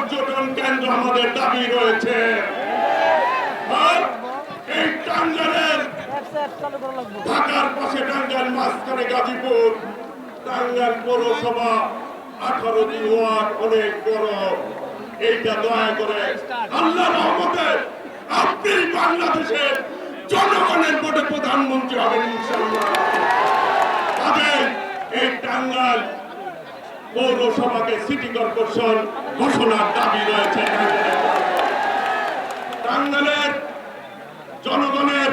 পর্যটন কেন্দ্র আমাদের দাবি রয়েছে। আর এই টাঙ্গাইলের ঢাকার পাশে টাঙ্গাইল, মাঝখানে গাজীপুর, টাঙ্গাইল পৌরসভা 18টি ওয়ার্ড অনেক বড়। এইটা দয়া করে আল্লাহ রহমতে আপনি বাংলাদেশের জনগণের ভোটে প্রধানমন্ত্রী হবেন ইনশাআল্লাহ। তবে এই টাঙ্গাইল পৌরসভাকে সিটি কর্পোরেশন ঘোষণার দাবি রয়েছে। টাঙ্গাইলের জনগণের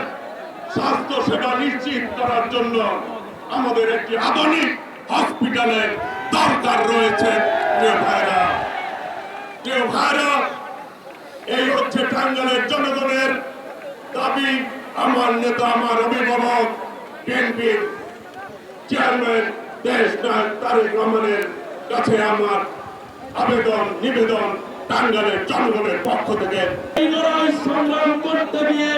স্বাস্থ্য সেবা নিশ্চিত করার জন্য আমাদের একটি আধুনিক হসপিটালের দরকার রয়েছে। এই হচ্ছে টাঙ্গাইলের জনগণের দাবি। আমার নেতা, আমার অভিভাবক, বিএনপির চেয়ারম্যান দেশ নায়ক তারেক রহমানের কাছে আমার আবেদন নিবেদন, টাঙ্গাইলের জনগণের পক্ষ থেকে এই লড়াই সংগ্রাম করতে গিয়ে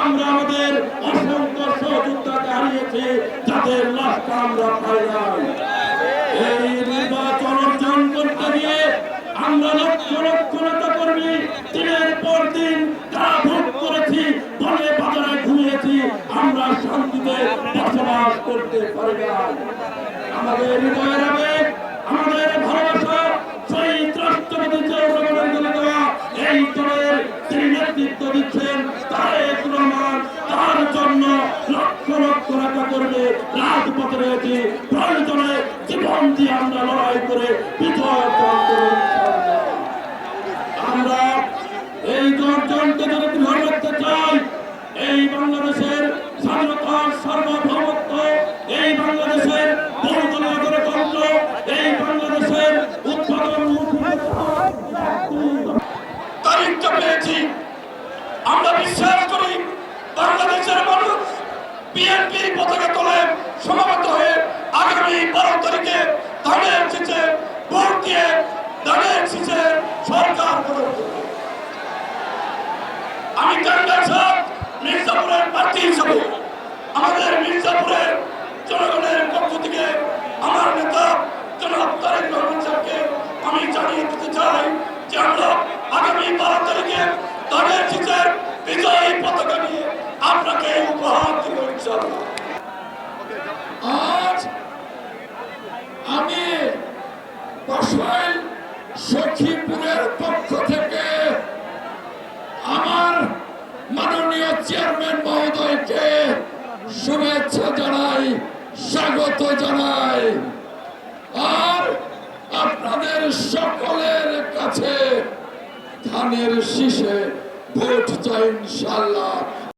আমরা আমাদের অসংখ্য সহযোদ্ধাকে হারিয়েছি, যাদের লাশটা আমরা পাই নাই। এই নির্বাচন অর্জন করতে গিয়ে আমরা লক্ষ লক্ষ নেতা কর্মী দিনের পর দিন কারা ভোট করেছি, বনে বাজারে ঘুমিয়েছি, আমরা শান্তিতে বসবাস করতে পারি না। আমাদের হৃদয়ের আবেগ, আমাদের ভালোবাসা, শহীদ রাষ্ট্রপতি জিয়াউর রহমানের দেওয়া এই দলের যিনি নেতৃত্ব দিচ্ছেন তারেক রহমান, তার জন্য লক্ষ লক্ষ নেতা কর্মী রাজপথে রয়েছে। প্রয়োজনে জীবন দিয়ে আমরা লড়াই করে বিজয় অর্জন করব। আমরা এই অর্জনকে যদি ধরে রাখতে চাই, এই বাংলাদেশের স্বাধীনতা, সার্বভৌমত্ব, এই বাংলাদেশের বহুদলীয় গণতন্ত্র, এই বাংলাদেশের তারিখটা পেয়েছি। আমরা বিশ্বাস করি বাংলাদেশের মানুষ বিএনপি পতাকা তোলে সমাবেত হয়ে আগামী 12 তারিখে ধানের শীষে ভোট দিয়ে ধানের শীষে সরকার গঠন করবে। আমি টাঙ্গাইল মির্জাপুরের প্রার্থী হিসেবে আমাদের মির্জাপুরের জনগণের পক্ষ থেকে আমার নেতা জনাব তারেক রহমান সাহেবকে আমি জানিয়ে দিতে চাই যে আমরা আগামী 12 তারিখে ধানের শীষের বিজয়ী পতাকা নিয়ে আপনাকে উপহার দেব ইনশাআল্লাহ। আজ আমি বসাইল সখীপুরের পক্ষ থেকে আমার মাননীয় চেয়ারম্যান মহোদয়কে শুভেচ্ছা জানাই, স্বাগত জানাই। আর আপনাদের সকলের কাছে ধানের শীষে ভোট চাই ইনশাআল্লাহ।